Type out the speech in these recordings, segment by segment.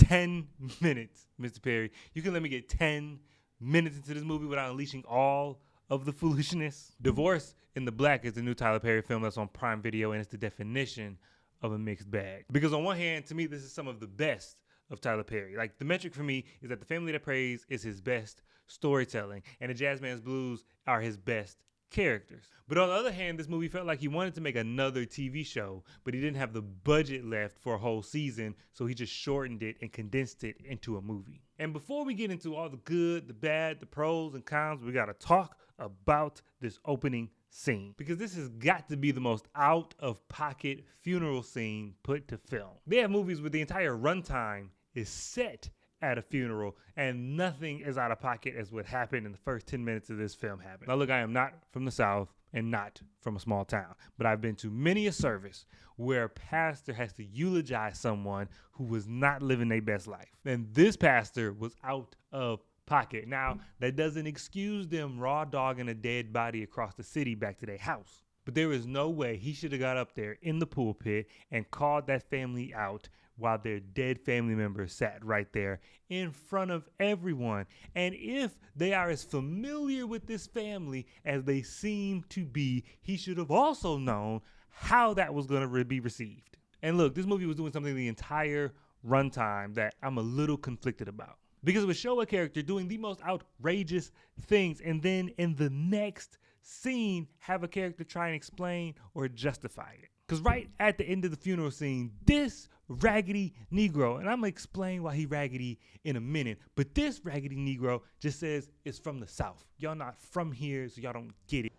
10 minutes, Mr. Perry. You can let me get 10 minutes into this movie without unleashing all of the foolishness. Divorce in the Black is the new Tyler Perry film that's on Prime Video, and it's the definition of a mixed bag. Because on one hand, to me, this is some of the best of Tyler Perry. Like, the metric for me is that The Family That Prays is his best storytelling, and The Jazzman's Blues are his best characters. But on the other hand, this movie felt like he wanted to make another TV show, but he didn't have the budget left for a whole season, so he just shortened it and condensed it into a movie. And before we get into all the good, the bad, the pros and cons, we gotta talk about this opening scene, because this has got to be the most out-of-pocket funeral scene put to film. They have movies where the entire runtime is set at a funeral and nothing is out of pocket as what happened in the first 10 minutes of this film happened. Now look, I am not from the South and not from a small town, but I've been to many a service where a pastor has to eulogize someone who was not living their best life. And this pastor was out of pocket. Now, that doesn't excuse them raw dogging a dead body across the city back to their house. But there is no way he should have got up there in the pulpit and called that family out while their dead family members sat right there in front of everyone. And if they are as familiar with this family as they seem to be, he should have also known how that was going to be received. And look, this movie was doing something the entire runtime that I'm a little conflicted about. Because it would show a character doing the most outrageous things, and then in the next scene, have a character try and explain or justify it. Because right at the end of the funeral scene, this raggedy Negro, and I'm going to explain why he raggedy in a minute, but this raggedy Negro just says it's from the South. Y'all not from here, so y'all don't get it.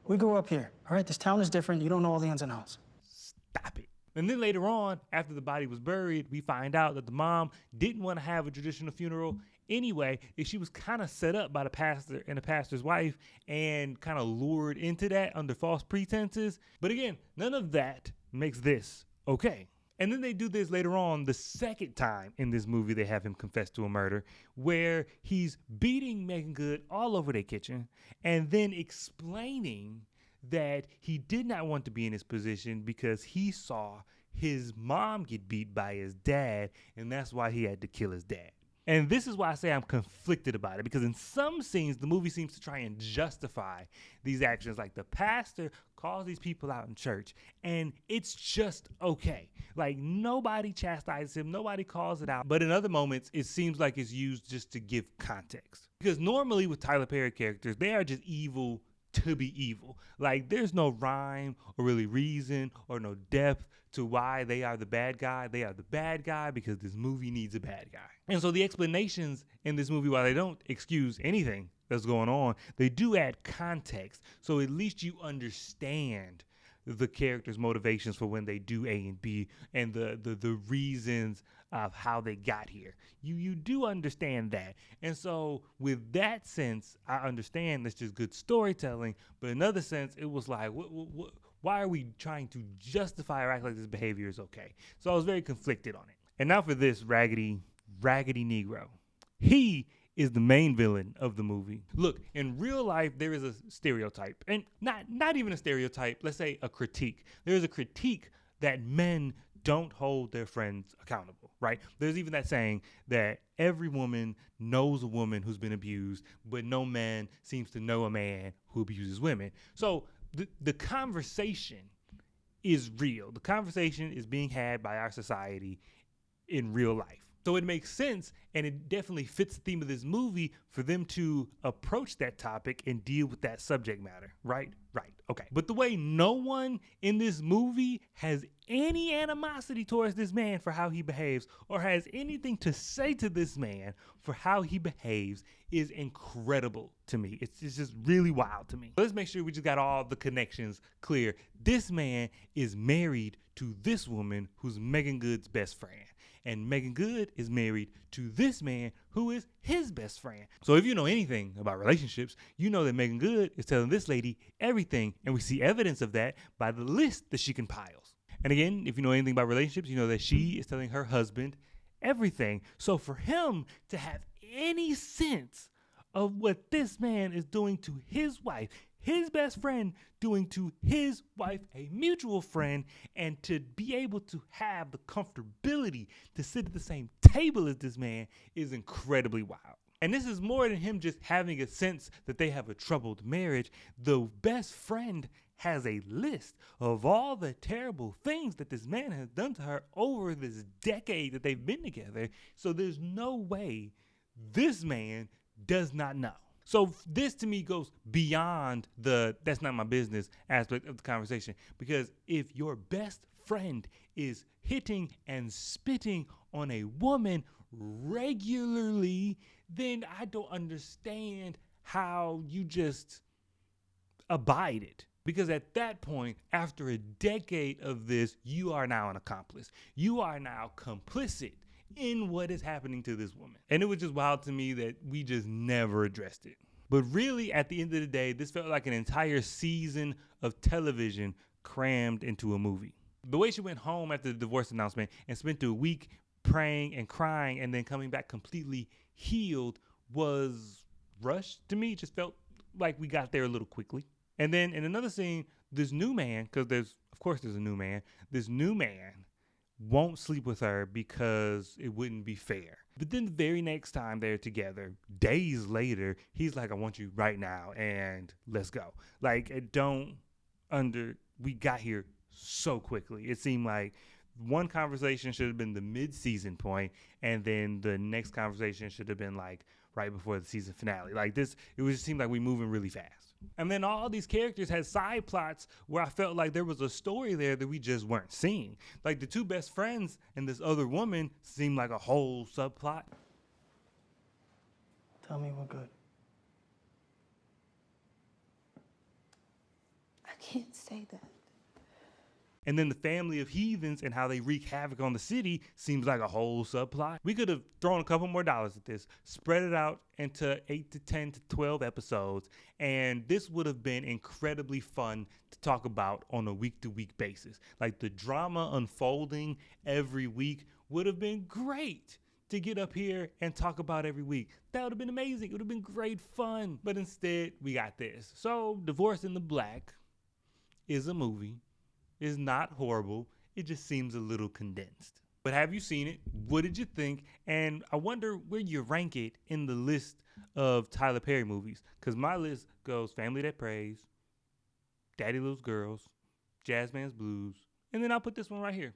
We grew up here, all right? This town is different. You don't know all the ins and outs. Stop it. And then later on, after the body was buried, we find out that the mom didn't want to have a traditional funeral anyway. She was kind of set up by the pastor and the pastor's wife and kind of lured into that under false pretenses. But again, none of that makes this okay. And then they do this later on, the second time in this movie they have him confess to a murder, where he's beating Megan Good all over their kitchen and then explaining that he did not want to be in his position because he saw his mom get beat by his dad, and that's why he had to kill his dad. And this is why I say I'm conflicted about it, because in some scenes, the movie seems to try and justify these actions. Like the pastor calls these people out in church, and it's just okay. Like nobody chastises him, nobody calls it out. But in other moments, it seems like it's used just to give context. Because normally with Tyler Perry characters, they are just evil to be evil. Like there's no rhyme or really reason or no depth to why they are the bad guy. They are the bad guy because this movie needs a bad guy. And so the explanations in this movie, while they don't excuse anything that's going on, they do add context. So at least you understand the characters' motivations for when they do A and B and the reasons of how they got here. You do understand that. And so with that sense, I understand that's just good storytelling. But in another sense, it was like, why are we trying to justify or act like this behavior is okay? So I was very conflicted on it. And now for this raggedy Negro. He is the main villain of the movie. Look, in real life, there is a stereotype, and not even a stereotype, let's say a critique. There is a critique that men don't hold their friends accountable, right? There's even that saying that every woman knows a woman who's been abused, but no man seems to know a man who abuses women. So the conversation is real. The conversation is being had by our society in real life. So it makes sense, and it definitely fits the theme of this movie for them to approach that topic and deal with that subject matter, right? Right, okay. But the way no one in this movie has any animosity towards this man for how he behaves or has anything to say to this man for how he behaves is incredible to me. It's just really wild to me. Let's make sure we just got all the connections clear. This man is married to this woman who's Megan Good's best friend. And Megan Good is married to this man who is his best friend. So if you know anything about relationships, you know that Megan Good is telling this lady everything. And we see evidence of that by the list that she compiles. And again, if you know anything about relationships, you know that she is telling her husband everything. So for him to have any sense of what this man is doing to his wife, his best friend doing to his wife, a mutual friend, and to be able to have the comfortability to sit at the same table as this man is incredibly wild. And this is more than him just having a sense that they have a troubled marriage. The best friend has a list of all the terrible things that this man has done to her over this decade that they've been together. So there's no way this man does not know. So this to me goes beyond the "that's not my business" aspect of the conversation. Because if your best friend is hitting and spitting on a woman regularly, then I don't understand how you just abide it. Because at that point, after a decade of this, you are now an accomplice. You are now complicit in what is happening to this woman. And it was just wild to me that we just never addressed it. But really, at the end of the day, this felt like an entire season of television crammed into a movie. The way she went home after the divorce announcement and spent a week praying and crying and then coming back completely healed was rushed to me. It just felt like we got there a little quickly. And then in another scene, this new man, because there's a new man, this new man won't sleep with her because it wouldn't be fair. But then the very next time they're together, days later, he's like, "I want you right now and let's go." Like, we got here so quickly. It seemed like one conversation should have been the mid-season point, and then the next conversation should have been like right before the season finale. Like this, just seemed like we moving really fast. And then all these characters had side plots where I felt like there was a story there that we just weren't seeing. Like the two best friends and this other woman seemed like a whole subplot. Tell me we're good. I can't say that. And then the family of heathens and how they wreak havoc on the city seems like a whole subplot. We could have thrown a couple more dollars at this, spread it out into 8 to 10 to 12 episodes, and this would have been incredibly fun to talk about on a week-to-week basis. Like the drama unfolding every week would have been great to get up here and talk about every week. That would have been amazing. It would have been great fun. But instead, we got this. So, Divorce in the Black is a movie. Is not horrible. It just seems a little condensed. But have you seen it? What did you think? And I wonder where you rank it in the list of Tyler Perry movies. Because my list goes Family That Prays, Daddy Loves Girls, Jazz Man's Blues, and then I'll put this one right here.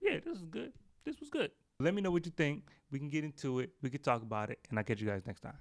Yeah, this is good. This was good. Let me know what you think. We can get into it. We can talk about it. And I'll catch you guys next time.